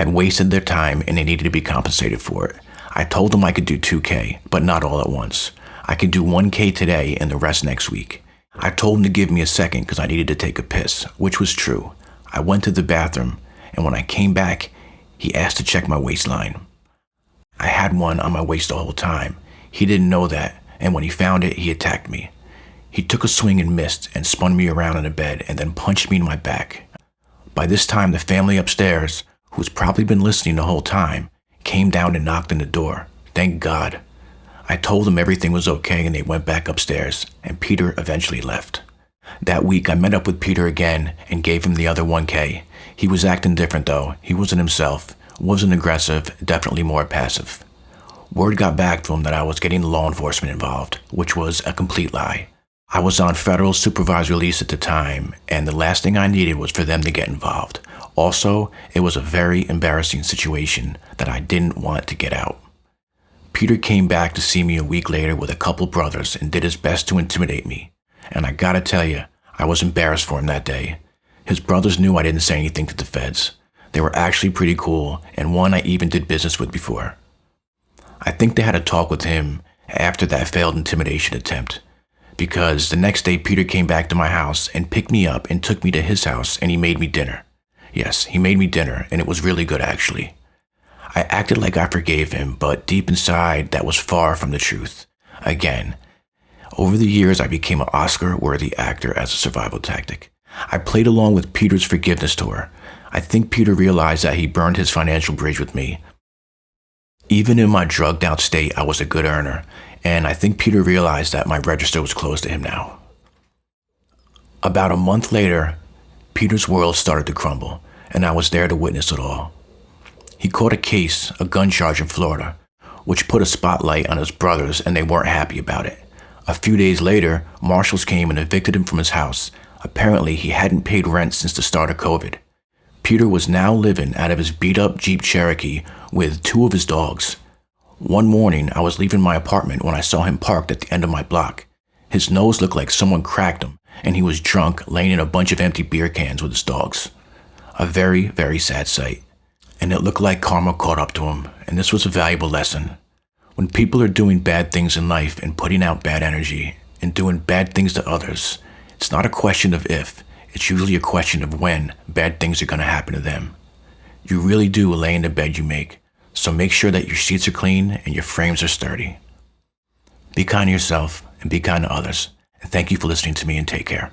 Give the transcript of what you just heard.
had wasted their time and they needed to be compensated for it. I told them I could do 2K, but not all at once. I could do 1K today and the rest next week. I told him to give me a second because I needed to take a piss, which was true. I went to the bathroom, and when I came back, he asked to check my waistline. I had one on my waist the whole time. He didn't know that, and when he found it, he attacked me. He took a swing and missed and spun me around in the bed and then punched me in my back. By this time, the family upstairs, who's probably been listening the whole time, came down and knocked on the door. Thank God. I told them everything was okay and they went back upstairs, and Peter eventually left. That week, I met up with Peter again and gave him the other 1K. He was acting different though. He wasn't himself, wasn't aggressive, definitely more passive. Word got back to him that I was getting law enforcement involved, which was a complete lie. I was on federal supervised release at the time, and the last thing I needed was for them to get involved. Also, it was a very embarrassing situation that I didn't want to get out. Peter came back to see me a week later with a couple brothers and did his best to intimidate me. And I gotta tell you, I was embarrassed for him that day. His brothers knew I didn't say anything to the feds. They were actually pretty cool, and one I even did business with before. I think they had a talk with him after that failed intimidation attempt, because the next day Peter came back to my house and picked me up and took me to his house, and he made me dinner. Yes, he made me dinner, and it was really good actually. I acted like I forgave him, but deep inside, that was far from the truth. Again, over the years, I became an Oscar-worthy actor as a survival tactic. I played along with Peter's forgiveness tour. I think Peter realized that he burned his financial bridge with me. Even in my drugged-out state, I was a good earner, and I think Peter realized that my register was closed to him now. About a month later, Peter's world started to crumble, and I was there to witness it all. He caught a case, a gun charge in Florida, which put a spotlight on his brothers, and they weren't happy about it. A few days later, marshals came and evicted him from his house. Apparently, he hadn't paid rent since the start of COVID. Peter was now living out of his beat-up Jeep Cherokee with 2 of his dogs. One morning, I was leaving my apartment when I saw him parked at the end of my block. His nose looked like someone cracked him, and he was drunk, laying in a bunch of empty beer cans with his dogs. A very, very sad sight. And it looked like karma caught up to him, and this was a valuable lesson. When people are doing bad things in life and putting out bad energy and doing bad things to others, it's not a question of if, it's usually a question of when bad things are going to happen to them. You really do lay in the bed you make, so make sure that your sheets are clean and your frames are sturdy. Be kind to yourself and be kind to others, and thank you for listening to me, and take care.